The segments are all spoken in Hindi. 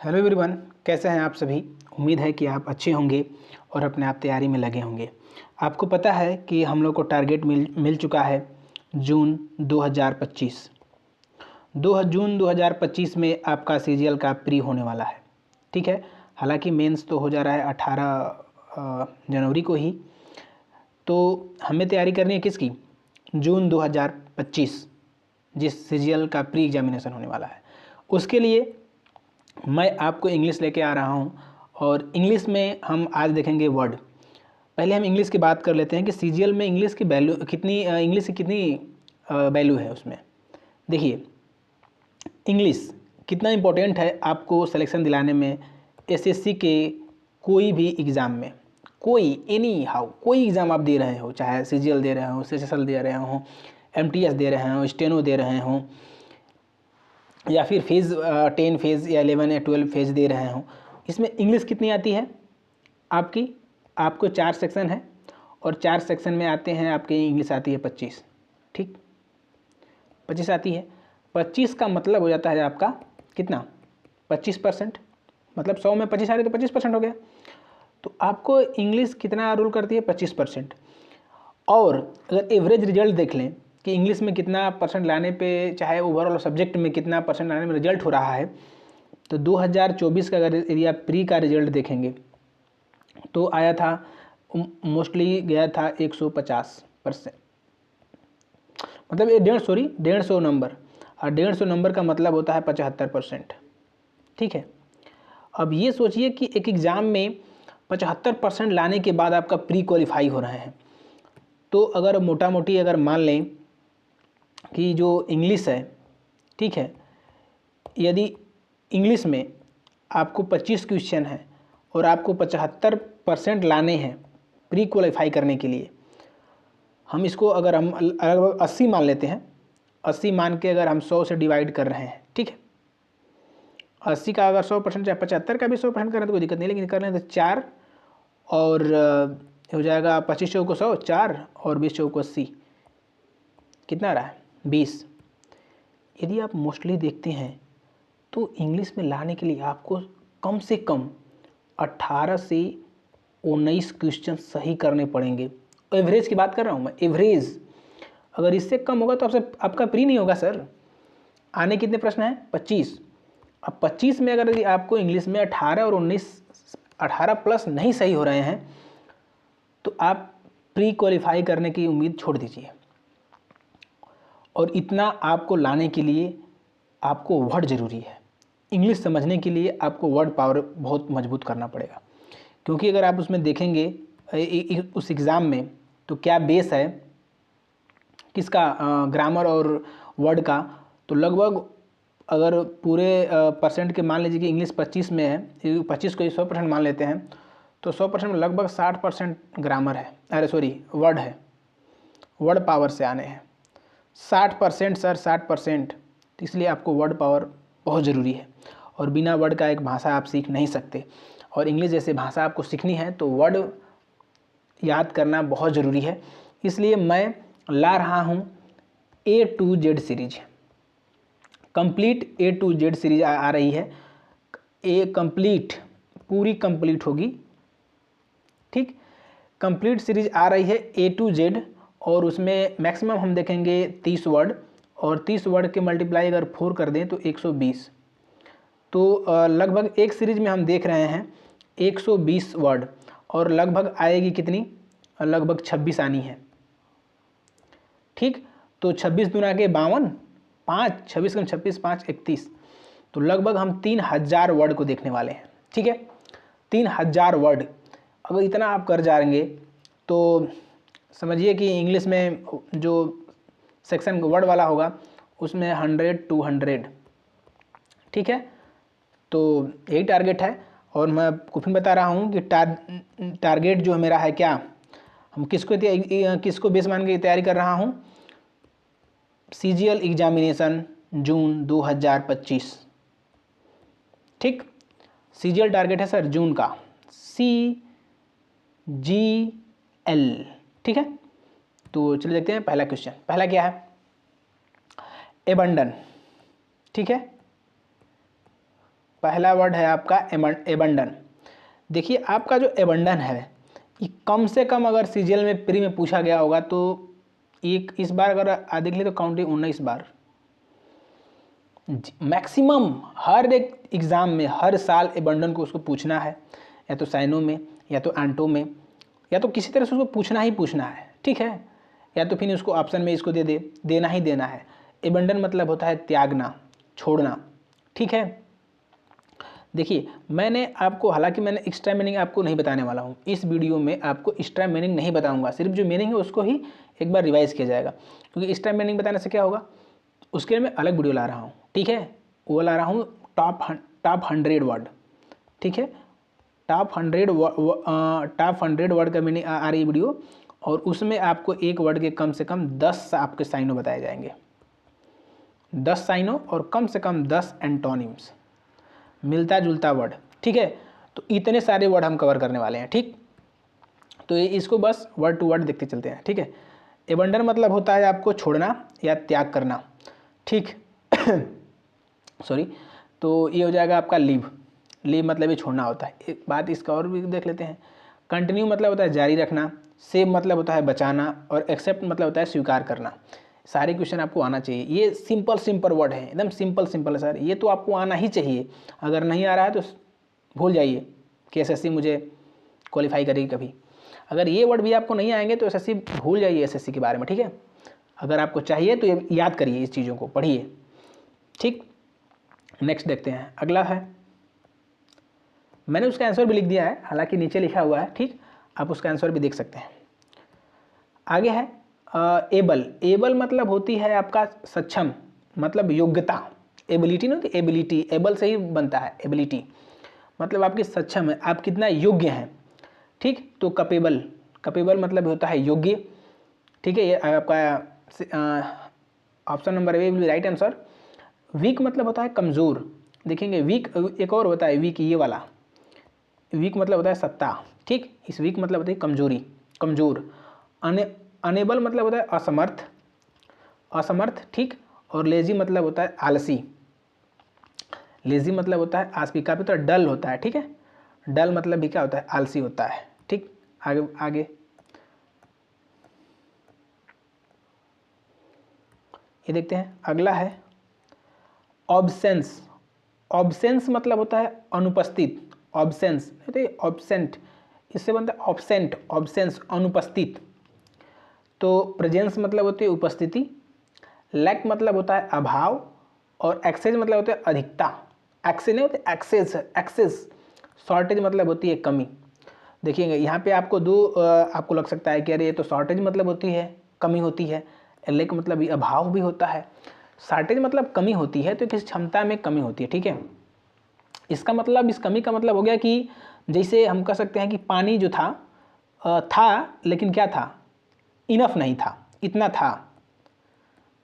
हेलो एवरीवन, कैसे हैं आप सभी। उम्मीद है कि आप अच्छे होंगे और अपने आप तैयारी में लगे होंगे। आपको पता है कि हम लोग को टारगेट मिल चुका है जून 2025। 2 जून 2025 में आपका सीजीएल का प्री होने वाला है। ठीक है, हालांकि मेंस तो हो जा रहा है 18 जनवरी को ही। तो हमें तैयारी करनी है किसकी? जून 2025, जिस सीजीएल का प्री एग्जामिनेशन होने वाला है। उसके लिए मैं आपको इंग्लिश लेके आ रहा हूँ और इंग्लिश में हम आज देखेंगे वर्ड। पहले हम इंग्लिश की बात कर लेते हैं कि सीजीएल में इंग्लिश की वैल्यू कितनी, इंग्लिश की कितनी वैल्यू है उसमें। देखिए, इंग्लिश कितना इम्पोर्टेंट है आपको सिलेक्शन दिलाने में। एसएससी के कोई भी एग्ज़ाम में, कोई एनी हाउ कोई एग्ज़ाम आप दे रहे हो, चाहे सीजीएल दे रहे हो, सीएसएल दे रहे हो, एमटीएस दे रहे हो, स्टेनो दे रहे हो, या फिर फेज़ 10 फेज़ या 11 या 12 फेज़ दे रहे हों, इसमें इंग्लिश कितनी आती है आपको 4 सेक्शन है और 4 सेक्शन में आते हैं आपके इंग्लिश आती है 25। ठीक, 25 आती है। 25 का मतलब हो जाता है आपका कितना? 25%। मतलब 100 में 25 आ रही तो 25% हो गया। तो आपको इंग्लिश कितना रूल करती है? 25%। और अगर एवरेज रिजल्ट देख लें कि इंग्लिश में कितना परसेंट लाने पे, चाहे ओवरऑल सब्जेक्ट में कितना परसेंट लाने में रिजल्ट हो रहा है, तो 2024 का अगर यदि आप प्री का रिजल्ट देखेंगे तो आया था, मोस्टली गया था 150%। मतलब ये 150 नंबर, और 150 नंबर का मतलब होता है 75%। ठीक है, अब ये सोचिए कि एक एग्ज़ाम में 75% लाने के बाद आपका प्री क्वालिफाई हो रहे हैं। तो अगर मोटा मोटी अगर मान लें कि जो इंग्लिश है, ठीक है, यदि इंग्लिश में आपको 25 क्वेश्चन है और आपको 75% लाने हैं प्री क्वालिफाई करने के लिए, हम इसको अगर हम 80 मान लेते हैं, 80 मान के अगर हम 100 से डिवाइड कर रहे हैं, ठीक है, 80 का अगर 100%, चाहे 75 का भी 100% करें तो कोई दिक्कत नहीं, लेकिन कर रहे हैं तो 4 और हो जाएगा 25 चौको 100, 4 और 20 चौको 80, कितना आ रहा है? 20। यदि आप मोस्टली देखते हैं तो इंग्लिश में लाने के लिए आपको कम से कम 18 से 19 क्वेश्चन सही करने पड़ेंगे। एवरेज की बात कर रहा हूँ मैं, एवरेज। अगर इससे कम होगा तो आपका प्री नहीं होगा सर। आने कितने प्रश्न हैं? 25। अब 25 में अगर यदि आपको इंग्लिश में 18 और 19, 18 प्लस नहीं सही हो रहे हैं तो आप प्री क्वालिफाई करने की उम्मीद छोड़ दीजिए। और इतना आपको लाने के लिए आपको वर्ड ज़रूरी है। इंग्लिश समझने के लिए आपको वर्ड पावर बहुत मजबूत करना पड़ेगा, क्योंकि अगर आप उसमें देखेंगे उस एग्ज़ाम में तो क्या बेस है किसका, ग्रामर और वर्ड का, तो लगभग अगर पूरे परसेंट के मान लीजिए कि इंग्लिश 25 में है, 25 को 100% मान लेते हैं तो 100% में लगभग 60% ग्रामर है, अरे सॉरी वर्ड है, वर्ड पावर से आने हैं 60% सर, 60%। तो इसलिए आपको वर्ड पावर बहुत ज़रूरी है, और बिना वर्ड का एक भाषा आप सीख नहीं सकते। और इंग्लिश जैसे भाषा आपको सीखनी है तो वर्ड याद करना बहुत ज़रूरी है। इसलिए मैं ला रहा हूँ A to Z series, complete A to Z series आ रही है। ए कंप्लीट, पूरी कंप्लीट होगी। ठीक, कंप्लीट सीरीज आ रही है A to Z, और उसमें मैक्सिमम हम देखेंगे 30 वर्ड, और 30 वर्ड के मल्टीप्लाई अगर 4 कर दें तो 120। तो लगभग एक सीरीज में हम देख रहे हैं 120 वर्ड, और लगभग आएगी कितनी? लगभग 26 आनी है। ठीक, तो 26 दूना के 52, 5, 26 कम 26, 5 31, तो लगभग हम 3000 वर्ड को देखने वाले हैं। ठीक है, 3000 वर्ड अगर इतना आप कर जाएंगे तो समझिए कि इंग्लिश में जो सेक्शन वर्ड वाला होगा उसमें 100 to 100। ठीक है, तो यही टारगेट है। और मैं आपको फिर बता रहा हूँ कि टारगेट जो मेरा है क्या, हम किसको बेस मान के तैयारी कर रहा हूँ? सीजीएल एग्जामिनेशन जून 2025। ठीक, सीजीएल टारगेट है सर जून का, CGL। ठीक है, तो चलिए देखते हैं पहला क्वेश्चन। पहला क्या है? एबंडन। ठीक है, पहला वर्ड है आपका एबंडन। देखिए आपका जो एबंडन है ये कम से कम अगर सीजीएल में प्री में पूछा गया होगा तो एक इस बार अगर देख ले तो काउंटिंग 19 बार मैक्सिमम हर एक एग्ज़ाम में हर साल एबंडन को उसको पूछना है, या तो साइनो में या तो एंटो में या तो किसी तरह से उसको पूछना ही पूछना है, ठीक है, या तो फिर उसको ऑप्शन में इसको देना ही देना है। एबंडन मतलब होता है त्यागना, छोड़ना, ठीक है। देखिए मैंने आपको, हालांकि मैंने एक्स्ट्रा मीनिंग आपको नहीं बताने वाला हूँ इस वीडियो में, आपको एक्स्ट्रा मीनिंग नहीं बताऊंगा, सिर्फ जो मीनिंग है उसको ही एक बार रिवाइज किया जाएगा, क्योंकि एक्स्ट्रा मीनिंग बताने से क्या होगा, उसके लिए मैं अलग वीडियो ला रहा हूँ, ठीक है। वो ला रहा हूँ टॉप 100 वर्ड, ठीक है, टॉप 100 वर्ड का मीनिंग आ रही वीडियो, और उसमें आपको एक वर्ड के कम से कम 10 आपके साइनो बताए जाएंगे, 10 साइनो और कम से कम 10 एंटोनिम्स, मिलता जुलता वर्ड, ठीक है। तो इतने सारे वर्ड हम कवर करने वाले हैं, ठीक। तो ये इसको बस वर्ड टू वर्ड देखते चलते हैं, ठीक है। एबंडन मतलब होता है आपको छोड़ना या त्याग करना, ठीक। सॉरी, तो ये हो जाएगा आपका लीव मतलब ये छोड़ना होता है। एक बात इसका और भी देख लेते हैं। कंटिन्यू मतलब होता है जारी रखना, सेव मतलब होता है बचाना, और एक्सेप्ट मतलब होता है स्वीकार करना। सारे क्वेश्चन आपको आना चाहिए, ये सिंपल वर्ड है, एकदम सिंपल है सर, ये तो आपको आना ही चाहिए। अगर नहीं आ रहा है तो भूल जाइए कि एसएससी मुझे क्वालिफाई करेगी कभी। अगर ये वर्ड भी आपको नहीं आएंगे तो एसएससी भूल जाइए एसएससी के बारे में, ठीक है। अगर आपको चाहिए तो ये याद करिए, इस चीज़ों को पढ़िए, ठीक। नेक्स्ट देखते हैं, अगला है, मैंने उसका आंसर भी लिख दिया है, हालांकि नीचे लिखा हुआ है, ठीक, आप उसका आंसर भी देख सकते हैं। आगे है एबल मतलब होती है आपका सक्षम, मतलब योग्यता, एबिलिटी नहीं होती, एबिलिटी एबल से ही बनता है, एबिलिटी मतलब आपकी सक्षम है, आप कितना योग्य हैं, ठीक। तो कपेबल मतलब होता है योग्य, ठीक है। ये आपका option number A will be right answer. Weak मतलब होता है कमज़ोर, देखेंगे वीक एक और होता है वीक, ये वाला वीक मतलब होता है सत्ता, ठीक। इस वीक मतलब होता है कमजोरी, कमज़ोर। अनेबल मतलब होता है असमर्थ, ठीक। और लेजी मतलब होता है आलसी, लेजी मतलब होता है आलसी, काफी तो डल होता है, ठीक है। डल मतलब भी क्या होता है, आलसी होता है, ठीक। आगे ये देखते हैं, अगला है ऑब्सेंस। ऑब्सेंस मतलब होता है अनुपस्थित, ऑब्सेंस होते है ऑब्सेंट, इससे बनता है ऑब्सेंट, ऑब्सेंस अनुपस्थित। तो प्रेजेंस मतलब होती है उपस्थिति, लैक मतलब होता है अभाव, और एक्सेस मतलब होता है अधिकता, एक्सेस नहीं होते एक्सेस। शॉर्टेज मतलब होती है कमी। देखिएगा यहाँ पे आपको आपको लग सकता है कि अरे ये तो शॉर्टेज मतलब होती है कमी होती है, लैक मतलब ये अभाव भी होता है, शॉर्टेज मतलब कमी होती है, तो किसी क्षमता में कमी होती है, ठीक है। इसका मतलब, इस कमी का मतलब हो गया कि जैसे हम कह सकते हैं कि पानी जो था लेकिन क्या था, इनफ नहीं था, इतना था,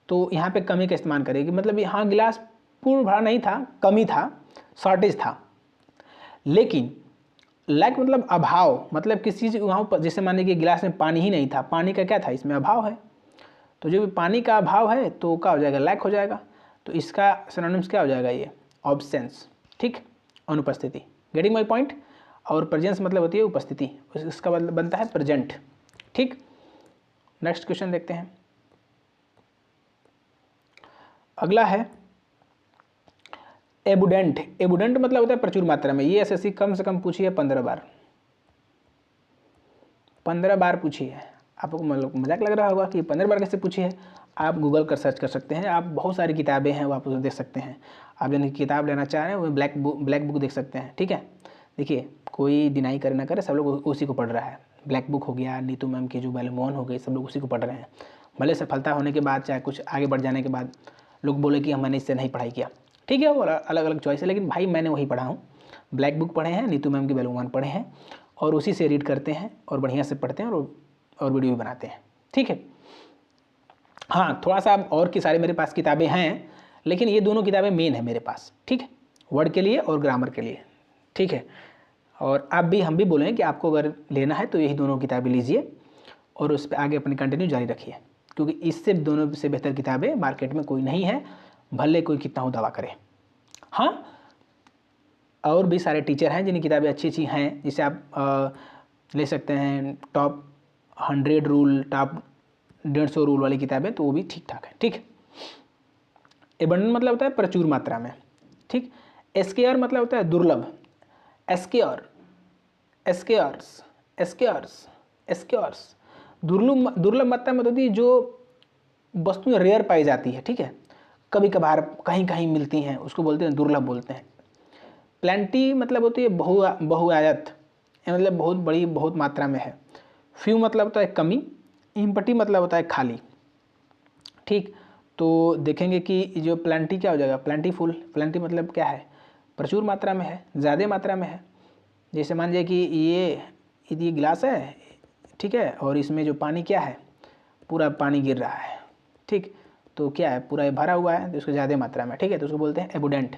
तो यहाँ पे कमी का इस्तेमाल करेगी, मतलब यहाँ गिलास पूर्ण भरा नहीं था, कमी था, शॉर्टेज था। लेकिन लैक मतलब अभाव, मतलब किसी चीज़ वहाँ पर, जैसे मान लीजिए गिलास में पानी ही नहीं था, पानी का क्या था, इसमें अभाव है, तो जो भी पानी का अभाव है तो क्या हो जाएगा, लैक हो जाएगा। तो इसका सिनोनिम्स क्या हो जाएगा, ये ऑब्सेंस, ठीक, अनुपस्थिति। Getting my point. और प्रेजेंस मतलब होती है उपस्थिति, इसका मतलब बनता है प्रेजेंट, ठीक। नेक्स्ट क्वेश्चन देखते हैं, अगला है एबुडेंट। एबुडेंट मतलब होता है प्रचुर मात्रा में, ये एसएससी कम से कम पूछी है 15 बार, 15 बार पूछी है। आपको मतलब मजाक लग रहा होगा कि 15 बार कैसे पूछी है, आप गूगल कर सर्च कर सकते हैं, आप बहुत सारी किताबें हैं वो आप उसे देख सकते हैं। आप जिन किताब लेना चाह रहे हैं वो ब्लैक बुक देख सकते हैं, ठीक है। देखिए कोई डिनाई करे ना करे, सब लोग उसी को पढ़ रहा है। ब्लैक बुक हो गया, नीतू मैम की जो वॉल्यूम 1 हो गई, सब लोग उसी को पढ़ रहे हैं। भले सफलता होने के बाद, चाहे कुछ आगे बढ़ जाने के बाद लोग बोले कि मैंने इससे नहीं पढ़ाई किया, ठीक है, वो अलग अलग चॉइस है, लेकिन भाई मैंने वही पढ़ा हूँ, ब्लैक बुक पढ़े हैं, नीतू मैम की वॉल्यूम 1 पढ़े हैं, और उसी से रीड करते हैं और बढ़िया से पढ़ते हैं और वीडियो भी बनाते हैं, ठीक है। हाँ थोड़ा सा और की सारी मेरे पास किताबें हैं, लेकिन ये दोनों किताबें मेन है मेरे पास, ठीक है, वर्ड के लिए और ग्रामर के लिए, ठीक है। और आप भी, हम भी बोलें कि आपको अगर लेना है तो यही दोनों किताबें लीजिए और उस पर आगे अपनी कंटिन्यू जारी रखिए, क्योंकि इससे दोनों से बेहतर किताबें मार्केट में कोई नहीं है, भले कोई कितना हो दावा करे। हाँ और भी सारे टीचर हैं जिनकी किताबें अच्छी अच्छी हैं, जिसे आप ले सकते हैं। टॉप 100 रूल, टॉप 150 रूल वाली किताबें, तो वो भी ठीक ठाक है। ठीक, एबंडेंट मतलब होता है प्रचुर मात्रा में। ठीक, एस्केयर मतलब होता है दुर्लभ। एस्केयर, एस्केयर्स, एस्केयर्स, एस्केयर्स दुर्लभ, दुर्लभ मात्रा में होती है जो वस्तुएं रेयर पाई जाती है। ठीक है, कभी कभार कहीं कहीं मिलती हैं, उसको बोलते हैं दुर्लभ बोलते हैं। प्लेंटी मतलब होती है बहुआयत, मतलब बहुत बड़ी, बहुत मात्रा में है। फ्यू मतलब होता है कमी। इम्पटी मतलब होता है खाली। ठीक, तो देखेंगे कि जो प्लेंटी क्या हो जाएगा, प्लेंटीफुल। प्लेंटी मतलब क्या है, प्रचुर मात्रा में है, ज़्यादा मात्रा में है। जैसे मान लीजिए कि ये गिलास है, ठीक है, और इसमें जो पानी क्या है, पूरा पानी गिर रहा है। ठीक, तो क्या है, पूरा भरा हुआ है, तो उसको ज़्यादा मात्रा में। ठीक है, तो उसको बोलते हैं एबुडेंट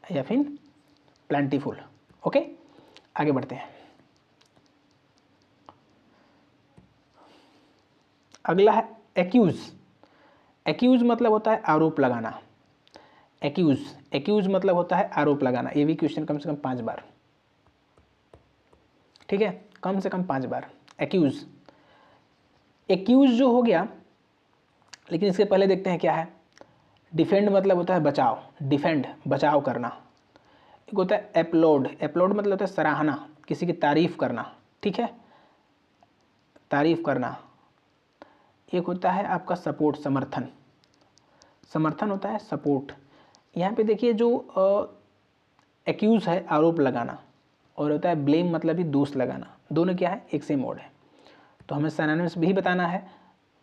या फिर प्लेंटीफुल। ओके, आगे बढ़ते हैं। अगला है एक्यूज। एक्यूज मतलब होता है आरोप लगाना। एक्यूज, एक्यूज मतलब होता है आरोप लगाना। ये भी क्वेश्चन कम से कम 5 बार, ठीक है, कम से कम 5 बार। एक्यूज, एक्यूज जो हो गया, लेकिन इसके पहले देखते हैं क्या है। डिफेंड मतलब होता है बचाव, डिफेंड बचाव करना। एक होता है एप्लोड, एप्लोड मतलब होता है सराहना, किसी की तारीफ करना। ठीक है, तारीफ करना। एक होता है आपका सपोर्ट, समर्थन, समर्थन होता है सपोर्ट। यहाँ पे देखिए जो एक्यूज है आरोप लगाना, और होता है ब्लेम मतलब भी दोष लगाना। दोनों क्या है, एक सेम वर्ड है, तो हमें सिनोनिम्स भी बताना है।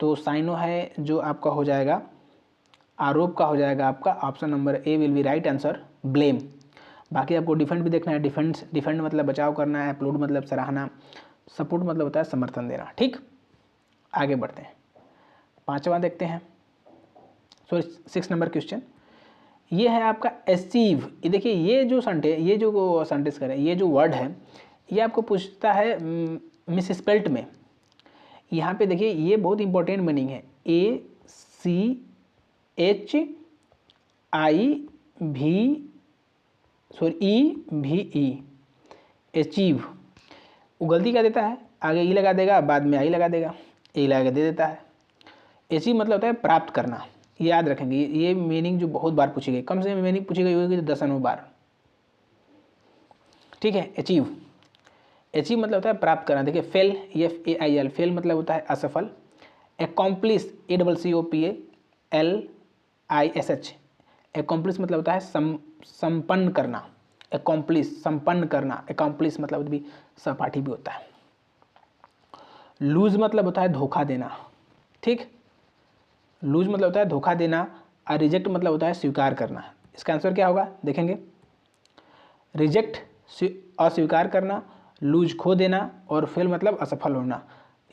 तो साइनो है जो आपका हो जाएगा, आरोप का हो जाएगा आपका option number A will be right answer, blame. बाकी आपको डिफेंड भी देखना है। डिफेंस, डिफेंड मतलब बचाव करना है, अपलोड मतलब सराहना, सपोर्ट मतलब होता है समर्थन देना। ठीक, आगे बढ़ते हैं। 5वां देखते हैं, सॉरी 6 नंबर क्वेश्चन। ये है आपका अचीव। ये देखिए, ये जो सेंटेंस करें, ये जो वर्ड है, ये आपको पूछता है मिस स्पेल्ट में। यहाँ पे देखिए, ये बहुत इंपॉर्टेंट मीनिंग है। ACHIV, achieve. वो गलती क्या देता है, आगे ई लगा देगा, बाद में आई लगा देगा, ए लगा के दे देता है। अचीव मतलब होता है प्राप्त करना। ये याद रखेंगे, ये मीनिंग जो बहुत बार पूछी गई, कम से कम मीनिंग पूछी गई होगी 10 बार। ठीक है, अचीव, अचीव मतलब होता है प्राप्त करना। देखिए फेल, FAIL, फेल मतलब होता है असफल। एकम्प्लिश, ACCOMPLISH, एकम्प्लिश मतलब होता है संपन्न करना। एकम्प्लिश, संपन्न करना। एकम्प्लिश मतलब भी सहपाठी भी होता है। लूज मतलब होता है धोखा देना। ठीक, लूज मतलब होता है धोखा देना। और रिजेक्ट मतलब होता है स्वीकार करना। इसका आंसर क्या होगा, देखेंगे। रिजेक्ट अस्वीकार करना, लूज खो देना, और फेल मतलब असफल होना।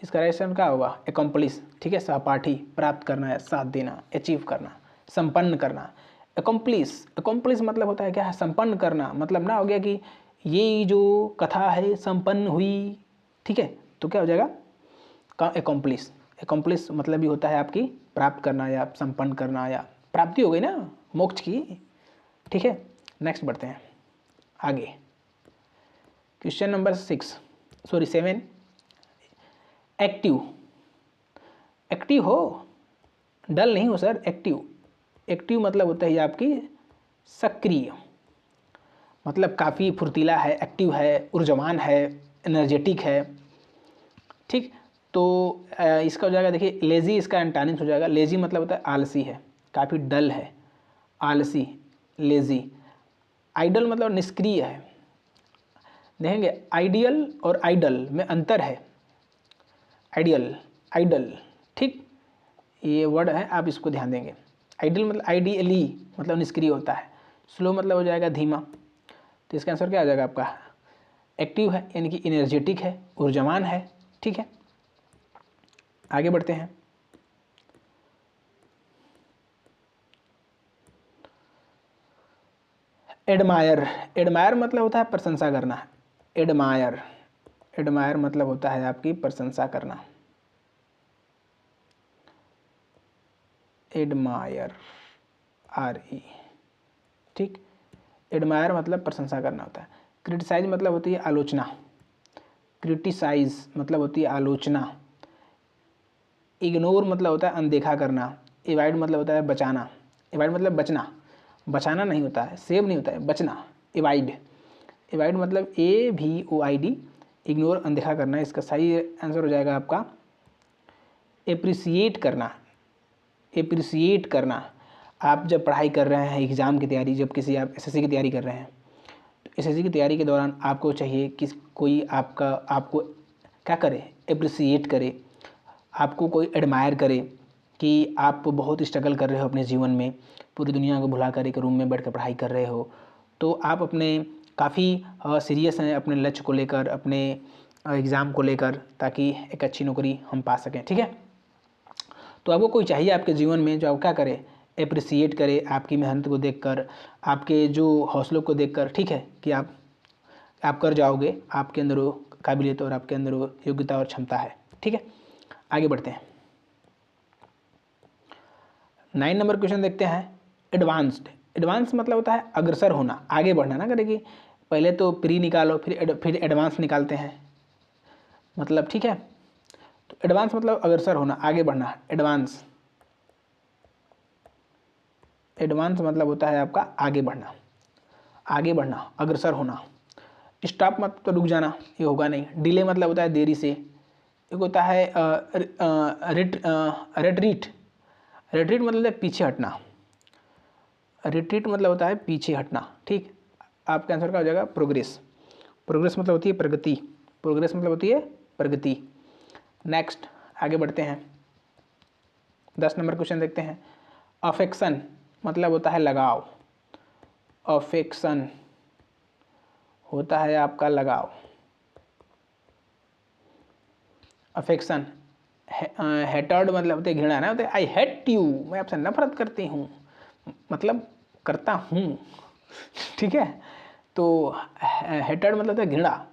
इसका राइट क्या होगा, एकम्प्लिश। ठीक है, सहपाठी, प्राप्त करना है, साथ देना, अचीव करना, संपन्न करना। एकम्प्लिश, एकम्प्लिश मतलब होता है क्या है, संपन्न करना। मतलब ना हो गया कि ये जो कथा है संपन्न हुई। ठीक है, तो क्या हो जाएगा, एकम्प्लिश। एकम्प्लिश मतलब भी होता है आपकी प्राप्त करना या संपन्न करना, या प्राप्ति हो गई ना मोक्ष की। ठीक है, नेक्स्ट बढ़ते हैं आगे। Question number 7। एक्टिव, एक्टिव हो, डल नहीं हो सर, एक्टिव। एक्टिव मतलब होता है आपकी सक्रिय, मतलब काफ़ी फुर्तीला है, एक्टिव है, ऊर्जावान है, एनर्जेटिक है। ठीक, तो इसका हो जाएगा, देखिए लेज़ी, इसका एंटानिम्स हो जाएगा। लेज़ी मतलब होता है आलसी है, काफ़ी डल है, आलसी, लेज़ी। आइडल मतलब निष्क्रिय है। देखेंगे आइडियल और आइडल में अंतर है। Ideal, idol. ठीक, ये वर्ड है, आप इसको ध्यान देंगे। आइडल मतलब आइडियली मतलब निष्क्रिय होता है। स्लो मतलब हो जाएगा धीमा। तो इसका आंसर क्या आ जाएगा आपका, एक्टिव है, यानी कि एनर्जेटिक है, ऊर्जावान है। ठीक है, आगे बढ़ते हैं। एडमायर, एडमायर मतलब होता है प्रशंसा करना। एडमायर, एडमायर मतलब होता है आपकी प्रशंसा करना। Admire, RE। ठीक, एडमायर मतलब प्रशंसा करना होता है। क्रिटिसाइज मतलब होती है आलोचना, क्रिटिसाइज मतलब होती है आलोचना। इग्नोर मतलब होता है अनदेखा करना। एवॉइड मतलब होता है बचाना। एवॉइड मतलब बचना, बचाना नहीं होता है, सेव नहीं होता है, बचना। एवॉइड, एवॉइड मतलब AVOID, इग्नोर अनदेखा करना। इसका सही आंसर हो जाएगा आपका एप्रिसिएट करना। एप्रिसिएट करना, आप जब पढ़ाई कर रहे हैं एग्ज़ाम की तैयारी, जब किसी आप SSC की तैयारी कर रहे हैं तो SSC की तैयारी के दौरान आपको चाहिए कि कोई आपको क्या करे, एप्रिसिएट करे, आपको कोई एडमायर करे कि आप बहुत स्ट्रगल कर रहे हो अपने जीवन में, पूरी दुनिया को भुला कर एक रूम में बैठ कर पढ़ाई कर रहे हो, तो आप अपने काफ़ी सीरियस हैं अपने लक्ष्य को लेकर, अपने एग्ज़ाम को लेकर, ताकि एक अच्छी नौकरी हम पा सकें। ठीक है, तो आपको कोई चाहिए आपके जीवन में जो आप क्या करे, एप्रिसिएट करे आपकी मेहनत को देखकर, आपके जो हौसलों को देखकर। ठीक है, कि आप कर जाओगे, आपके अंदर वो काबिलियत और आपके अंदर वो योग्यता और क्षमता है। ठीक है, आगे बढ़ते हैं। 9 नंबर क्वेश्चन देखते हैं। एडवांस्ड, एडवांस मतलब होता है अग्रसर होना, आगे बढ़ना ना करेगी। पहले तो प्री निकालो, फिर एडवांस निकालते हैं मतलब। ठीक है, तो एडवांस मतलब अग्रसर होना, आगे बढ़ना। एडवांस, एडवांस मतलब होता है आपका आगे बढ़ना, आगे बढ़ना, अग्रसर होना। स्टॉप मतलब तो रुक जाना, ये होगा नहीं। डिले मतलब होता है देरी से। एक होता है रिट्रीट, रिट्रीट मतलब है पीछे हटना, रिट्रीट मतलब होता है पीछे हटना। ठीक, आपका आंसर क्या हो जाएगा, प्रोग्रेस। प्रोग्रेस मतलब होती है प्रगति, प्रोग्रेस मतलब होती है प्रगति। नेक्स्ट आगे बढ़ते हैं। 10 नंबर क्वेश्चन देखते हैं। अफेक्शन मतलब होता है लगाव, अफेक्शन होता है आपका लगाव। अफेक्शन, हेटर्ड मतलब होते घृणा ना, होते आई हेट यू, मैं आपसे नफरत करती हूँ, मतलब करता हूँ। ठीक है, तो हेटर्ड मतलब होता है घृणा।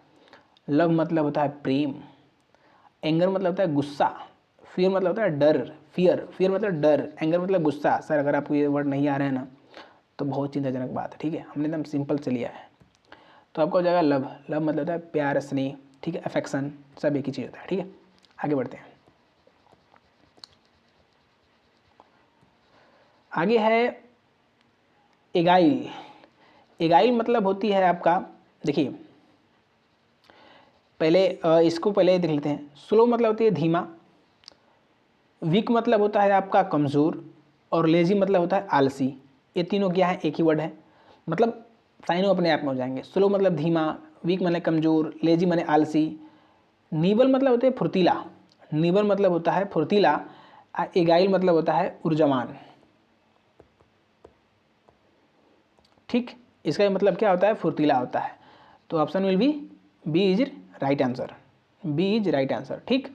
लव मतलब होता है प्रेम। एंगर मतलब होता है गुस्सा। फियर मतलब होता है डर, फियर, फियर मतलब डर। एंगर मतलब गुस्सा। सर अगर आपको ये वर्ड नहीं आ रहे हैं ना तो बहुत चिंताजनक बात है। ठीक है, हमने एकदम सिंपल से लिया है। तो आपका हो जाएगा लव, लव मतलब होता है प्यार, स्नेह। ठीक है, अफेक्शन सब एक ही चीज़ होता है। ठीक है, आगे बढ़ते हैं। आगे है एगाइल। एगाइल मतलब होती है आपका, देखिए पहले इसको पहले देख लेते हैं। स्लो मतलब होती है धीमा। वीक मतलब होता है आपका कमज़ोर। और लेजी मतलब होता है आलसी। ये तीनों क्या है, एक ही वर्ड है, मतलब साइनों अपने आप में हो जाएंगे। स्लो मतलब धीमा, वीक माने कमज़ोर, लेजी माने आलसी। नीबल मतलब होते हैं फुर्तीला, नीबल मतलब होता है फुर्तीला। एगाइल मतलब होता है ऊर्जावान। ठीक, इसका मतलब क्या होता है, फुर्तीला होता है। तो option will be is right answer, B is right answer. ठीक,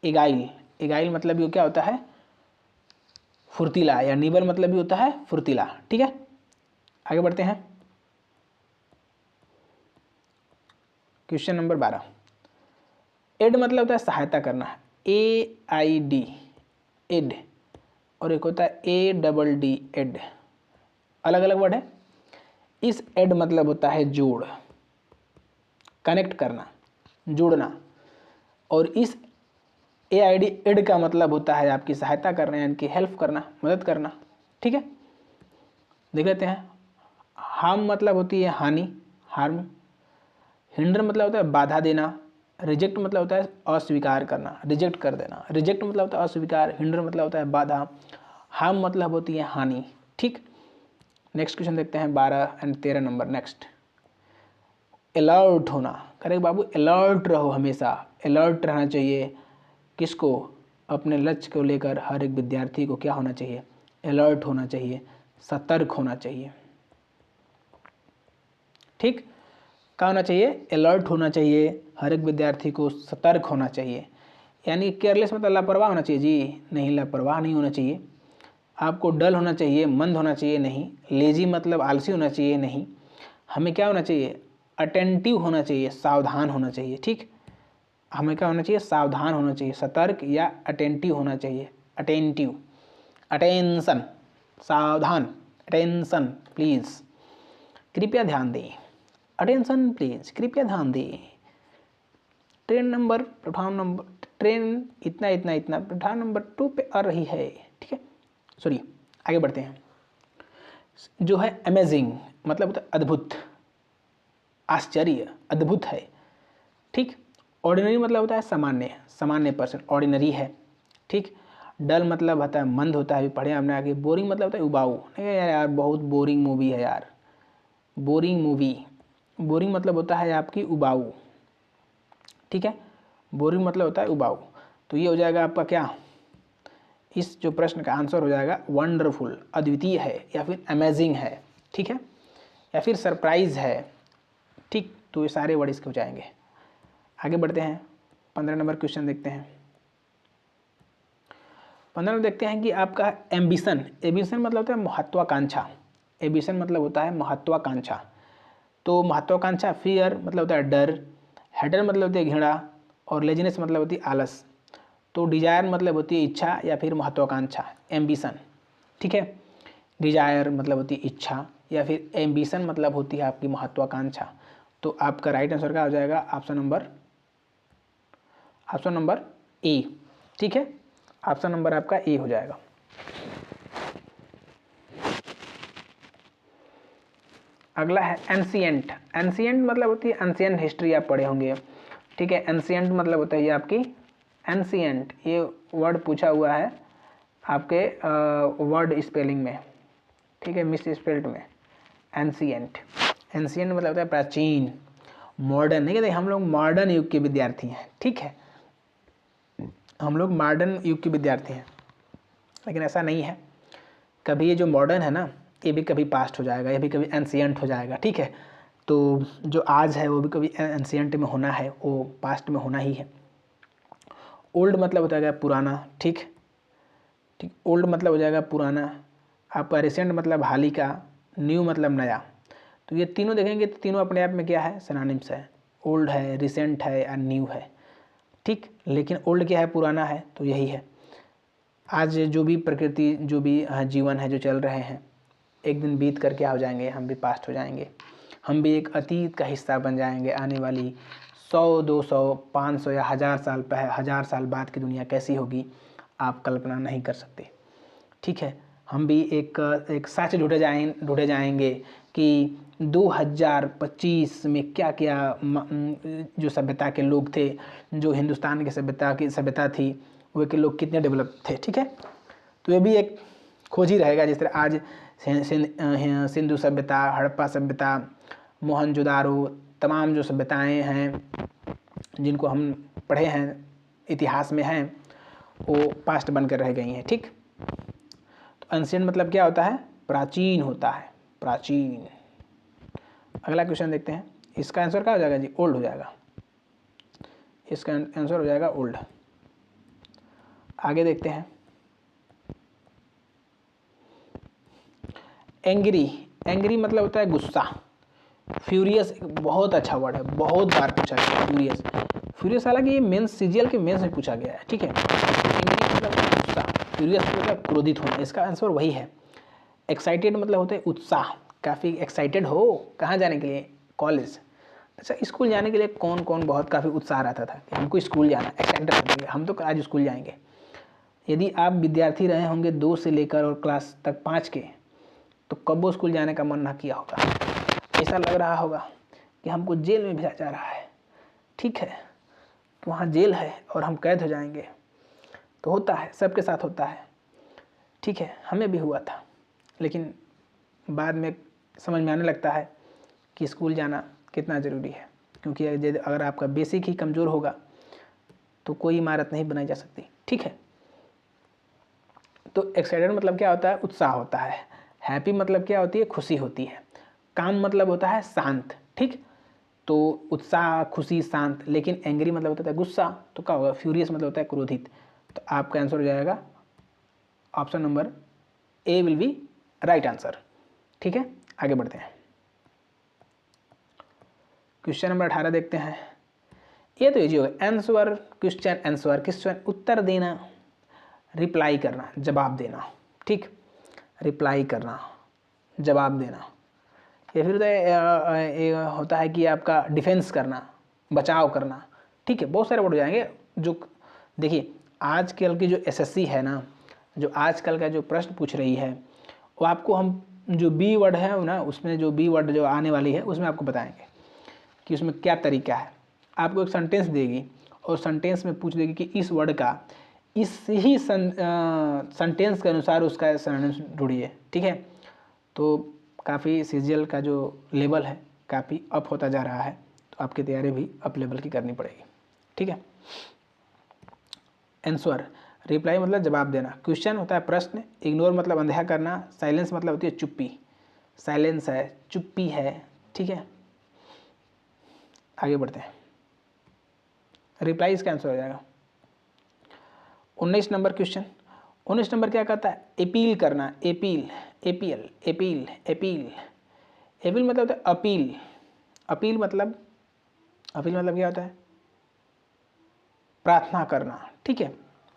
एगाइल, एगाइल मतलब ये क्या होता है, फुर्तीला, या नीबल मतलब भी होता है फुर्तीला। ठीक है, आगे बढ़ते हैं। Question number 12। एड मतलब होता है सहायता करना, AID, एड। और एक होता है ADD, एड, अलग अलग वर्ड है। इस एड मतलब होता है जोड़, कनेक्ट करना, जोड़ना। और इस AID, एड का मतलब होता है आपकी सहायता करना, यानी कि हेल्प करना, मदद करना। ठीक है, देख लेते हैं। हार्म मतलब होती है हानि, हार्म। हिंडर मतलब होता है बाधा देना। रिजेक्ट मतलब होता है अस्वीकार करना, रिजेक्ट कर देना। रिजेक्ट मतलब होता है अस्वीकार, हिंडर मतलब होता है बाधा, हार्म मतलब होती है हानि। ठीक, नेक्स्ट क्वेश्चन देखते हैं 12 एंड 13 नंबर। नेक्स्ट, अलर्ट होना, करेक्ट बाबू, अलर्ट रहो, हमेशा अलर्ट रहना चाहिए। किसको, अपने लक्ष्य को लेकर हर एक विद्यार्थी को क्या होना चाहिए, अलर्ट होना चाहिए, सतर्क होना चाहिए। ठीक, क्या होना चाहिए, अलर्ट होना चाहिए, हर एक विद्यार्थी को सतर्क होना चाहिए। यानी केयरलेस मतलब लापरवाह होना चाहिए जी, नहीं, लापरवाह नहीं होना चाहिए। आपको डल होना चाहिए, मंद होना चाहिए नहीं। लेजी मतलब आलसी होना चाहिए नहीं। हमें क्या होना चाहिए, अटेंटिव होना चाहिए, सावधान होना चाहिए। ठीक, हमें क्या होना चाहिए, सावधान होना चाहिए, सतर्क या अटेंटिव होना चाहिए। अटेंटिव, अटेंशन, सावधान, अटेंशन प्लीज़। कृपया ध्यान दें, अटेंशन प्लीज, कृपया ध्यान दें। Train number platform number, train इतना इतना इतना प्लेटफॉर्म नंबर 2 पे आ रही है, ठीक है। सॉरी, आगे बढ़ते हैं। जो है अमेजिंग मतलब होता है अद्भुत, आश्चर्य, अद्भुत है, ठीक। ऑर्डिनरी मतलब होता है सामान्य, सामान्य पर्सन, ऑर्डिनरी है, ठीक। डल मतलब होता है मंद होता है, अभी पढ़े हमने आगे। बोरिंग मतलब होता है उबाऊ, नहीं यार बहुत बोरिंग मूवी है यार, बोरिंग मूवी। बोरिंग मतलब होता है आपकी उबाऊ, ठीक है। बोरिंग मतलब होता है उबाऊ। तो ये हो जाएगा आपका क्या, इस जो प्रश्न का आंसर हो जाएगा वंडरफुल, अद्वितीय है, या फिर अमेजिंग है, ठीक है, या फिर सरप्राइज है, ठीक। तो ये सारे वर्ड इसके हो जाएंगे। आगे बढ़ते हैं, 15 नंबर क्वेश्चन देखते हैं। 15 में देखते हैं कि आपका एम्बिशन, एम्बिशन मतलब होता है महत्वाकांक्षा, एम्बिशन मतलब होता है महत्वाकांक्षा। तो महत्वाकांक्षा, फियर मतलब होता है डर, हेडर मतलब होती है घृणा, और लेजीनेस मतलब होती है आलस। तो डिजायर मतलब होती है इच्छा या फिर महत्वाकांक्षा, एम्बिशन, ठीक है। डिजायर मतलब होती है इच्छा, या फिर एम्बिशन मतलब होती है आपकी महत्वाकांक्षा। तो आपका राइट आंसर क्या हो जाएगा, ऑप्शन नंबर ए, ठीक है। ऑप्शन नंबर आपका ए हो जाएगा। अगला है एंशिएंट, एंशिएंट मतलब होती है एंशिएंट हिस्ट्री, आप पढ़े होंगे, ठीक है। एंशिएंट मतलब होता है ये आपकी एंशिएंट, ये वर्ड पूछा हुआ है आपके वर्ड स्पेलिंग में, ठीक है, मिस स्पेल्ड में, एंशिएंट। एंशिएंट मतलब होता है प्राचीन, मॉडर्न, नहीं कहते हम लोग मॉडर्न युग के विद्यार्थी हैं, ठीक है, हम लोग मॉडर्न युग के विद्यार्थी हैं, लेकिन ऐसा नहीं है। कभी ये जो मॉडर्न है ना, ये भी कभी पास्ट हो जाएगा, ये भी कभी एंशिएंट हो जाएगा, ठीक है। तो जो आज है वो भी कभी एंशिएंट में होना है, वो पास्ट में होना ही है। ओल्ड मतलब हो जाएगा पुराना, ठीक, ठीक, ओल्ड मतलब हो जाएगा पुराना। आपका रिसेंट मतलब हाल ही का, न्यू मतलब नया। तो ये तीनों देखेंगे तो तीनों अपने आप में क्या है, सिनोनिम्स है। ओल्ड है, रिसेंट है और न्यू है, ठीक। लेकिन ओल्ड क्या है, पुराना है, तो यही है। आज जो भी प्रकृति, जो भी जीवन है जो चल रहे हैं, एक दिन बीत कर क्या हो जाएंगे, हम भी पास्ट हो जाएंगे, हम भी एक अतीत का हिस्सा बन जाएंगे। आने वाली 100, 200, 500 या 1000 साल बाद की दुनिया कैसी होगी आप कल्पना नहीं कर सकते, ठीक है। हम भी एक सच ढूंढे जाएंगे कि 2025 में क्या क्या जो सभ्यता के लोग थे, जो हिंदुस्तान की सभ्यता थी, वो के लोग कितने डेवलप थे, ठीक है। तो ये भी एक खोज ही रहेगा, जिस तरह आज सिंधु सभ्यता, हड़प्पा सभ्यता, मोहनजोदारो, तमाम जो सभ्यताएं हैं जिनको हम पढ़े हैं, इतिहास में हैं, वो पास्ट बनकर रह गई हैं, ठीक। तो एंशिएंट मतलब क्या होता है, प्राचीन होता है, प्राचीन। अगला क्वेश्चन देखते हैं, इसका आंसर क्या हो जाएगा जी, ओल्ड हो जाएगा, इसका आंसर हो जाएगा ओल्ड। आगे देखते हैं, एंग्री, एंग्री मतलब होता है गुस्सा। फ्यूरियस एक बहुत अच्छा वर्ड है, बहुत बार पूछा गया है फ्यूरियस। फ्यूरियस हालांकि ये मेंस, सीजीएल के मेंस में पूछा गया है, ठीक है। एंग्री मतलब गुस्सा, फ्यूरियस मतलब क्रोधित होना, इसका आंसर वही है। एक्साइटेड मतलब होता है उत्साह, काफ़ी एक्साइटेड हो, कहाँ जाने के लिए, कॉलेज। अच्छा, स्कूल जाने के लिए कौन कौन बहुत काफ़ी उत्साह रहता था कि हमको स्कूल जाना, एक्साइटेड रहते थे, हम तो आज स्कूल जाएंगे। यदि आप विद्यार्थी रहे होंगे 2 से लेकर और क्लास तक 5 के, तो कब वो स्कूल जाने का मन ना किया होगा, ऐसा लग रहा होगा कि हमको जेल में भेजा जा रहा है, ठीक है, कि वहाँ जेल है और हम कैद हो जाएंगे। तो होता है, सबके साथ होता है, ठीक है, हमें भी हुआ था। लेकिन बाद में समझ में आने लगता है कि स्कूल जाना कितना ज़रूरी है, क्योंकि अगर आपका बेसिक ही कमज़ोर होगा तो कोई इमारत नहीं बनाई जा सकती, ठीक है। तो एक्साइटेड मतलब क्या होता है, उत्साह होता है। हैप्पी मतलब क्या होती है, खुशी होती है। काम मतलब होता है शांत, ठीक। तो उत्साह, खुशी, शांत। लेकिन एंग्री मतलब होता है गुस्सा, तो क्या होगा, फ्यूरियस मतलब होता है क्रोधित। तो आपका आंसर हो जाएगा option number A will be right answer, ठीक है। आगे बढ़ते हैं, क्वेश्चन नंबर 18 देखते हैं। ये तो इजी होगा, आंसर, क्वेश्चन आंसर, क्वेश्चन उत्तर देना, रिप्लाई करना, जवाब देना, ठीक। रिप्लाई करना, जवाब देना, या फिर होता है कि आपका डिफेंस करना, बचाव करना, ठीक है, बहुत सारे वर्ड हो जाएंगे। जो देखिए आजकल की जो एसएससी है ना, जो आजकल का जो प्रश्न पूछ रही है, वो आपको हम जो बी वर्ड है ना, उसमें जो बी वर्ड जो आने वाली है उसमें आपको बताएंगे कि उसमें क्या तरीका है। आपको एक सेंटेंस देगी और सेंटेंस में पूछ देगी कि इस वर्ड का इस ही सेंटेंस के अनुसार उसका सिनोनिम्स ढूंढिए, ठीक है। तो काफ़ी सीजीएल का जो लेवल है काफ़ी अप होता जा रहा है, तो आपकी तैयारी भी अप लेवल की करनी पड़ेगी, ठीक है। आंसर, रिप्लाई मतलब जवाब देना, क्वेश्चन होता है प्रश्न, इग्नोर मतलब अनदेखा करना, साइलेंस मतलब होती है चुप्पी, साइलेंस है, चुप्पी है, ठीक है। आगे बढ़ते हैं, रिप्लाई इसका आंसर हो जाएगा। 19 नंबर क्वेश्चन, 19 नंबर क्या कहता है, अपील करना, appeal, APL, appeal, appeal, appeal मतलब होता है अपील, अपील मतलब क्या होता है, प्रार्थना करना, ठीक है,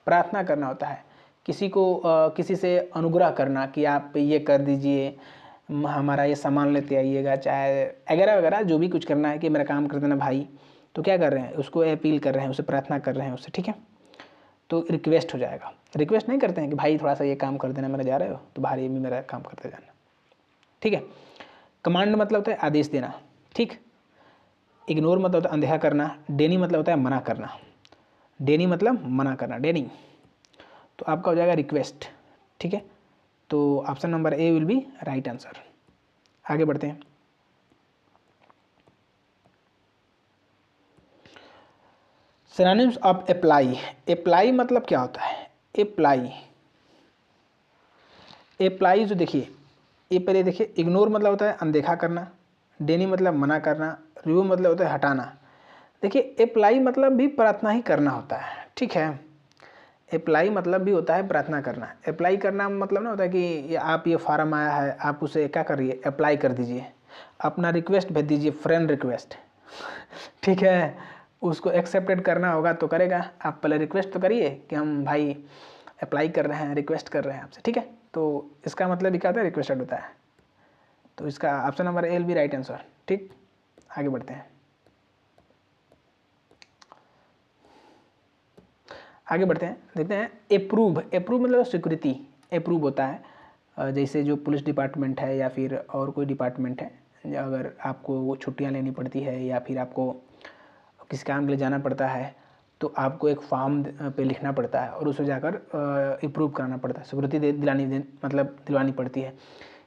प्रार्थना करना होता है, किसी को किसी से अनुग्रह करना कि आप ये कर दीजिए, हमारा ये सामान लेते आइएगा, चाहे वगैरह वगैरह जो भी कुछ करना है कि मेरा काम कर देना भाई, तो क्या कर रहे हैं, उसको अपील कर रहे हैं, उसे प्रार्थना कर रहे हैं उससे, ठीक है। तो रिक्वेस्ट हो जाएगा, रिक्वेस्ट नहीं करते हैं कि भाई थोड़ा सा ये काम कर देना, मेरा जा रहे हो तो बाहर ये भी मेरा काम करते जाना, ठीक है। कमांड मतलब होता है आदेश देना, ठीक। इग्नोर मतलब होता है अनदेखा करना, डेनी मतलब होता है मना करना, डेनी मतलब मना करना, डेनी, तो आपका हो जाएगा रिक्वेस्ट, ठीक है। तो option number A will be right answer. आगे बढ़ते हैं, सिनोनिम्स ऑफ अप्लाई, अप्लाई मतलब क्या होता है, अप्लाई, अप्लाई जो देखिए, ये पहले देखिए, इग्नोर मतलब होता है अनदेखा करना, डेनी मतलब मना करना, रिव्यू मतलब होता है हटाना। देखिए अप्लाई मतलब भी प्रार्थना ही करना होता है, ठीक है। अप्लाई मतलब भी होता है प्रार्थना करना, अप्लाई करना मतलब ना होता है कि आप ये फार्म आया है, आप उसे क्या करिए, अप्लाई कर दीजिए, अपना रिक्वेस्ट भेज दीजिए, फ्रेंड रिक्वेस्ट, ठीक है, उसको एक्सेप्टेड करना होगा तो करेगा। आप पहले रिक्वेस्ट तो करिए कि हम भाई अप्लाई कर रहे हैं, रिक्वेस्ट कर रहे हैं आपसे, ठीक है। तो इसका मतलब भी क्या होता है, रिक्वेस्टेड होता है। तो इसका ऑप्शन नंबर ए भी राइट आंसर, ठीक। आगे बढ़ते हैं, आगे बढ़ते हैं, देखते हैं अप्रूव, अप्रूव मतलब स्वीकृति, अप्रूव होता है जैसे जो पुलिस डिपार्टमेंट है या फिर और कोई डिपार्टमेंट है, अगर आपको वो छुट्टियां लेनी पड़ती है या फिर आपको किसी काम के लिए जाना पड़ता है, तो आपको एक फॉर्म पे लिखना पड़ता है और उसे जाकर अप्रूव कराना पड़ता है, स्वीकृति मतलब दिलवानी पड़ती है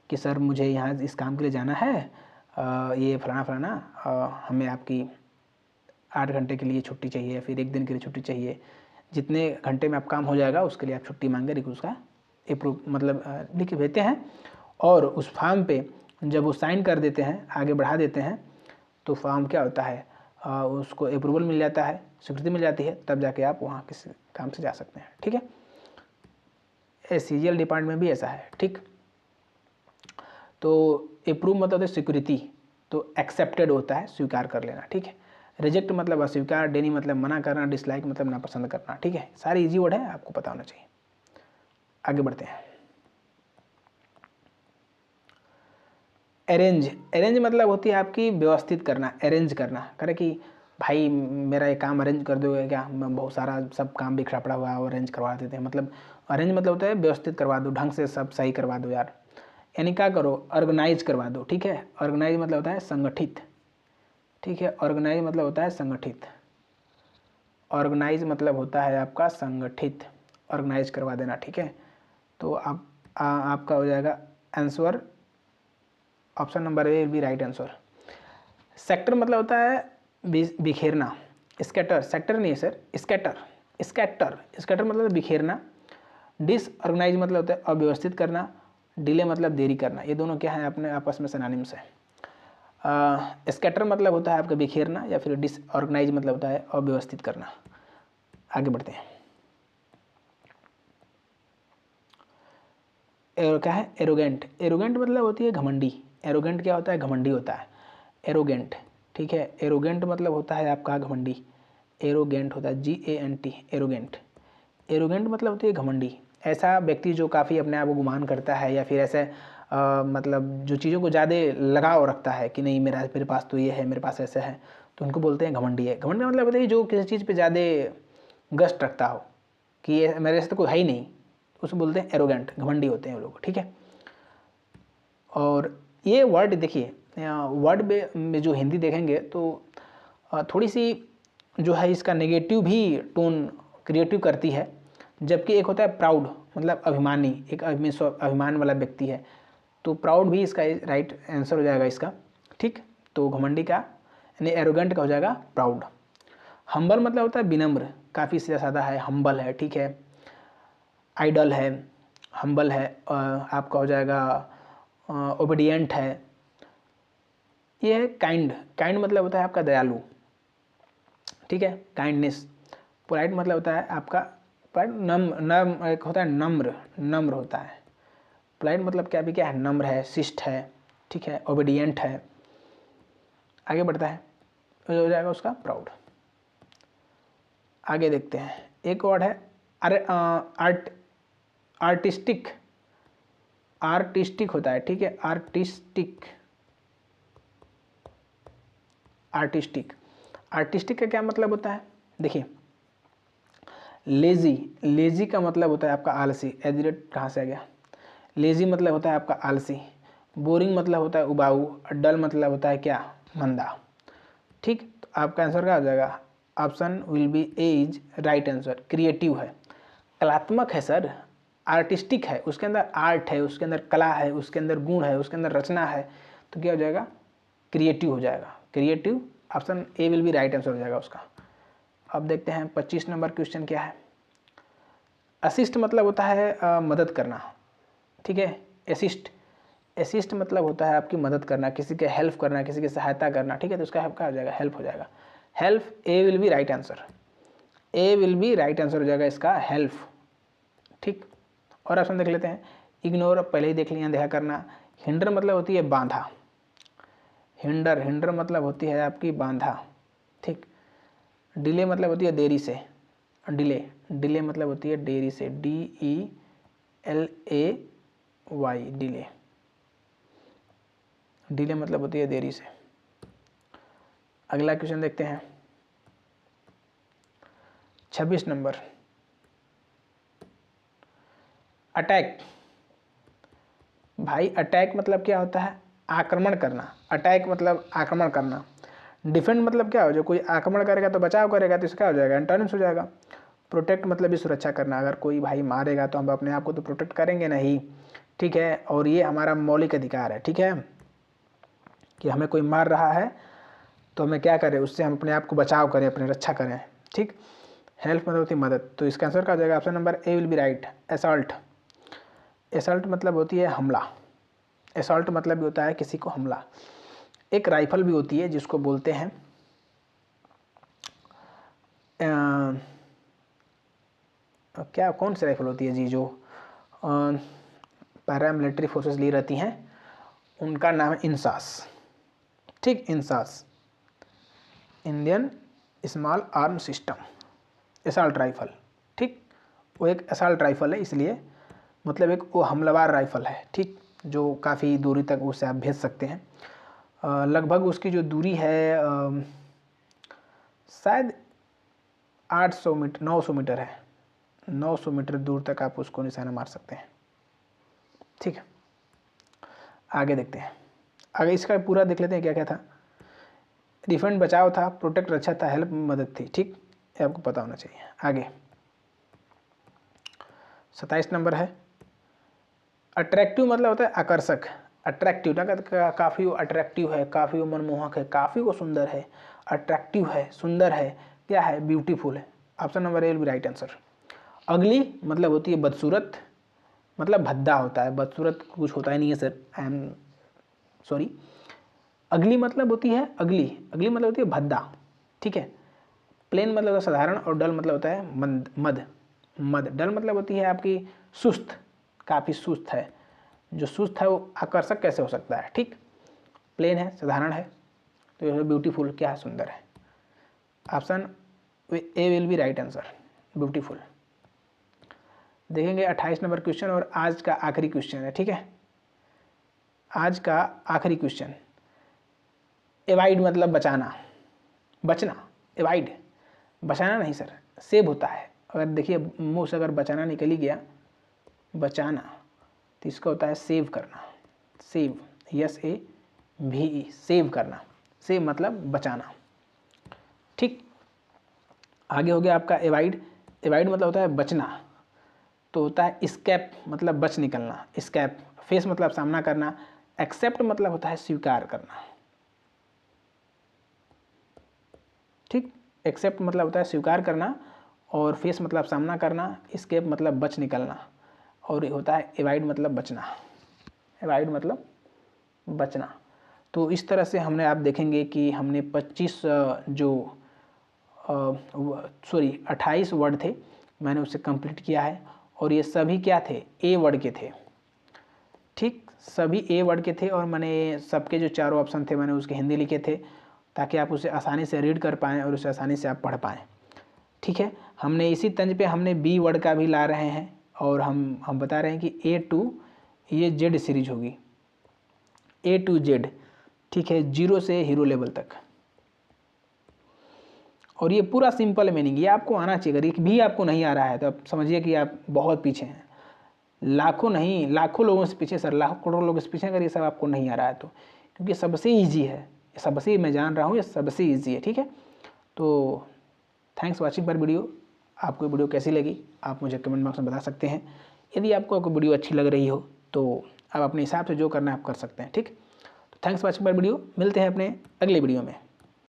कि सर मुझे यहाँ इस काम के लिए जाना है, ये फलाना फलाना, हमें आपकी 8 घंटे के लिए छुट्टी चाहिए या फिर 1 दिन के लिए छुट्टी चाहिए, जितने घंटे में आप काम हो जाएगा उसके लिए आप छुट्टी मांगे, लेकिन उसका अप्रूव मतलब लिख के भेजते हैं। और उस फॉर्म पे जब वो साइन कर देते हैं, आगे बढ़ा देते हैं, तो फॉर्म क्या होता है, उसको अप्रूवल मिल जाता है, स्वीकृति मिल जाती है, तब जाके आप वहाँ किसी काम से जा सकते हैं, ठीक है। सीजीएल डिपार्टमेंट में भी ऐसा है, ठीक। तो अप्रूव मतलब है स्वीकृति, तो एक्सेप्टेड होता है स्वीकार कर लेना, ठीक है। रिजेक्ट मतलब अस्वीकार, डेनी मतलब मना करना, डिसलाइक मतलब नापसंद करना, ठीक है। सारे इजी वर्ड है, आपको पता होना चाहिए। आगे बढ़ते हैं, अरेंज, अरेंज मतलब होती है आपकी व्यवस्थित करना, अरेंज करना, करे कि भाई मेरा ये काम अरेंज कर दोगे क्या, मैं बहुत सारा सब काम बिखरा पड़ा हुआ है और अरेंज करवा देते हैं, मतलब अरेंज मतलब होता है व्यवस्थित करवा दो, ढंग से सब सही करवा दो यार, यानी क्या करो, ऑर्गेनाइज करवा दो, ठीक है। ऑर्गेनाइज मतलब होता है संगठित, ठीक है, ऑर्गेनाइज मतलब होता है संगठित, ऑर्गेनाइज मतलब होता है आपका संगठित, ऑर्गेनाइज करवा देना, ठीक है। तो आपका हो जाएगा आंसर, ऑप्शन नंबर ए भी राइट आंसर। सेक्टर मतलब होता है बिखेरना, स्कैटर, सेक्टर नहीं है सर, स्कैटर, स्कैटर, स्कैटर मतलब बिखेरना। डिसऑर्गेनाइज मतलब होता है अव्यवस्थित करना, डिले मतलब देरी करना, ये दोनों क्या है अपने आपस में सिनोनिम्स है। स्कैटर मतलब होता है आपका बिखेरना या फिर डिसऑर्गेनाइज मतलब होता है अव्यवस्थित करना। आगे बढ़ते हैं, क्या है, एरोगेंट, एरोगेंट मतलब होती है घमंडी, एरोगेंट क्या होता है, घमंडी होता है, एरोगेंट, ठीक है। एरोगेंट मतलब होता है आपका घमंडी, एरोगेंट होता है GANT, एरोगेंट, एरोगेंट मतलब होती है घमंडी, ऐसा व्यक्ति जो काफ़ी अपने आप को गुमान करता है या फिर ऐसे मतलब जो चीज़ों को ज़्यादा लगाव रखता है कि नहीं मेरे पास तो ये है, मेरे पास ऐसा है, तो उनको बोलते हैं घमंडी है। घमंड का मतलब होता है जो किसी चीज़ पे ज़्यादा गस्ट रखता हो कि ये मेरे से तो कोई है ही नहीं, उसको बोलते हैं एरोगेंट, घमंडी होते हैं वो लोग, ठीक है। और ये वर्ड देखिए, वर्ड में जो हिंदी देखेंगे तो थोड़ी सी जो है इसका नेगेटिव भी टोन क्रिएटिव करती है, जबकि एक होता है प्राउड, मतलब अभिमानी, एक अभिमान वाला व्यक्ति है, तो प्राउड भी इसका राइट आंसर हो जाएगा इसका, ठीक। तो घमंडी का यानी एरोगेंट का हो जाएगा प्राउड। हम्बल मतलब होता है विनम्र, काफ़ी सीधा साधा है, हम्बल है, ठीक है। आइडल है, हम्बल है, आपका हो जाएगा ओबीडियंट है। ये है काइंड, काइंड मतलब होता है आपका दयालु, ठीक है, काइंडनेस। पोलाइट मतलब होता है आपका पोलाइट, एक होता है नम्र, नम्र होता है। पोलाइट मतलब क्या भी क्या है, नम्र है, शिष्ट है, ठीक है, ओबीडियंट है। आगे बढ़ता है तो हो जाएगा उसका प्राउड। आगे देखते हैं, एक वर्ड है आर्टिस्टिक, आर्टिस्टिक होता है, ठीक है, आर्टिस्टिक, आर्टिस्टिक। आर्टिस्टिक का क्या मतलब होता है, देखिए लेजी, लेजी का मतलब होता है आपका आलसी, एजिरेट कहाँ से आ गया, लेजी मतलब होता है आपका आलसी। बोरिंग मतलब होता है उबाऊ, डल मतलब होता है क्या, मंदा, ठीक। तो आपका आंसर क्या हो जाएगा, option will B A is right answer. Creative है, कलात्मक है सर, आर्टिस्टिक है, उसके अंदर आर्ट है, उसके अंदर कला है, उसके अंदर गुण है, उसके अंदर रचना है, तो क्या हो जाएगा, क्रिएटिव हो जाएगा, creative. Option A will be right answer हो जाएगा उसका। अब देखते हैं 25 नंबर क्वेश्चन क्या है। असिस्ट मतलब होता है मदद करना, ठीक है, असिस्ट, असिस्ट मतलब होता है आपकी मदद करना, किसी के हेल्प करना, किसी की सहायता करना, ठीक है, तो उसका हेल्प क्या हो जाएगा, हेल्प हो जाएगा, help. A will be right answer, A will be right answer हो जाएगा इसका हेल्प, ठीक। और ऑप्शन देख लेते हैं, इग्नोर पहले ही देख लिया, देखा करना। हिंडर मतलब होती है बांधा, हिंडर, हिंडर मतलब होती है आपकी बांधा, ठीक। डिले मतलब होती है देरी से, डिले, डिले मतलब होती है देरी से, DELAY, डिले, डिले मतलब होती है देरी से। अगला क्वेश्चन देखते हैं 26 नंबर, अटैक। भाई अटैक मतलब क्या होता है, आक्रमण करना, अटैक मतलब आक्रमण करना। डिफेंड मतलब क्या हो, जो कोई आक्रमण करेगा तो बचाव करेगा, तो इसका क्या हो जाएगा, एंटोनिम्स हो जाएगा। प्रोटेक्ट मतलब भी सुरक्षा करना, अगर कोई भाई मारेगा तो हम अपने आप को तो प्रोटेक्ट करेंगे नहीं, ठीक है, और ये हमारा मौलिक अधिकार है, ठीक है, कि हमें कोई मार रहा है तो हमें क्या करें, उससे हम अपने आप को बचाव करें, अपनी रक्षा करें, ठीक। हेल्प मतलब होती है मदद, तो इसका आंसर क्या हो जाएगा, option number A will be right. Assault, assault मतलब होती है हमला, असॉल्ट मतलब भी होता है किसी को हमला। एक राइफल भी होती है जिसको बोलते हैं क्या, कौन सी राइफल होती है जी, जो पैरामिलिट्री फोर्सेस ली रहती हैं, उनका नाम है इंसास, ठीक, INSAS, Indian small arm system, assault rifle, ठीक। वो एक असॉल्ट राइफल है, इसलिए मतलब एक वो हमलावर राइफल है, ठीक, जो काफ़ी दूरी तक उसे आप भेज सकते हैं। लगभग उसकी जो दूरी है शायद 800 मीटर, 900 मीटर है, 900 मीटर दूर तक आप उसको निशाना मार सकते हैं, ठीक है। आगे देखते हैं, आगे इसका पूरा देख लेते हैं क्या क्या था। डिफेंड बचाव था, प्रोटेक्ट रक्षा था, हेल्प मदद थी, ठीक, ये आपको पता होना चाहिए। आगे 27 नंबर है, अट्रैक्टिव मतलब होता है आकर्षक, अट्रैक्टिव ना, काफ़ी वो अट्रैक्टिव है, काफ़ी वो मनमोहक है, काफ़ी वो सुंदर है, अट्रैक्टिव है, सुंदर है, क्या है, ब्यूटीफुल है। Option number A will be right answer. अगली मतलब होती है बदसूरत, मतलब भद्दा होता है, बदसूरत कुछ होता ही नहीं है सर, आई एम सॉरी। अगली मतलब होती है अगली, अगली मतलब होती है भद्दा, ठीक है। प्लेन मतलब होता है साधारण, और डल मतलब होता है मंद, मद, मद। डल मतलब होती है आपकी सुस्त, काफ़ी सुस्त है, जो सुस्त है वो आकर्षक कैसे हो सकता है, ठीक। प्लेन है, साधारण है, तो ये ब्यूटीफुल क्या है, सुंदर है। Option A will be right answer, beautiful. देखेंगे 28 नंबर क्वेश्चन और आज का आखिरी क्वेश्चन है, ठीक है। आज का आखिरी क्वेश्चन, एवाइड मतलब बचाना, बचना, एवाइड बचाना नहीं सर, सेव होता है। अगर देखिए मुंह से अगर बचाना निकल ही गया, बचाना, तो इसका होता है सेव करना, सेव, SAVE, सेव करना, सेव मतलब बचाना। ठीक, आगे हो गया आपका एवाइड, एवाइड मतलब होता है बचना, तो होता है स्केप मतलब बच निकलना, स्केप, फेस मतलब सामना करना, एक्सेप्ट मतलब होता है स्वीकार करना। ठीक, एक्सेप्ट मतलब होता है स्वीकार करना, और फेस मतलब सामना करना, स्केप मतलब बच निकलना, और होता है एवाइड मतलब बचना, एवाइड मतलब बचना। तो इस तरह से हमने, आप देखेंगे कि हमने 25 28 वर्ड थे, मैंने उसे कंप्लीट किया है, और ये सभी क्या थे, ए वर्ड के थे। ठीक, सभी ए वर्ड के थे, और मैंने सबके जो चारों ऑप्शन थे मैंने उसके हिंदी लिखे थे, ताकि आप उसे आसानी से रीड कर पाएँ और उसे आसानी से आप पढ़ पाएँ। ठीक है, हमने इसी तंज पे हमने बी वर्ड का भी ला रहे हैं, और हम बता रहे हैं कि A to ये जेड सीरीज होगी, A to Z। ठीक है, 0 से हीरो लेवल तक, और ये पूरा सिंपल मीनिंग, ये आपको आना चाहिए। अगर एक भी आपको नहीं आ रहा है तो आप समझिए कि आप बहुत पीछे हैं, लाखों नहीं, लाखों लोगों से पीछे सर, लाखों करोड़ लोगों से पीछे, अगर ये सब आपको नहीं आ रहा है तो, क्योंकि सबसे ईजी है, सबसे, मैं जान रहा हूँ ये सबसे ईजी है। ठीक है, तो थैंक्स वॉचिंग पर वीडियो। आपको वीडियो कैसी लगी आप मुझे कमेंट बॉक्स में बता सकते हैं। यदि आपको वीडियो अच्छी लग रही हो तो आप अपने हिसाब से जो करना है आप कर सकते हैं। ठीक, तो थैंक्स वॉचिंग पर वीडियो, मिलते हैं अपने अगले वीडियो में।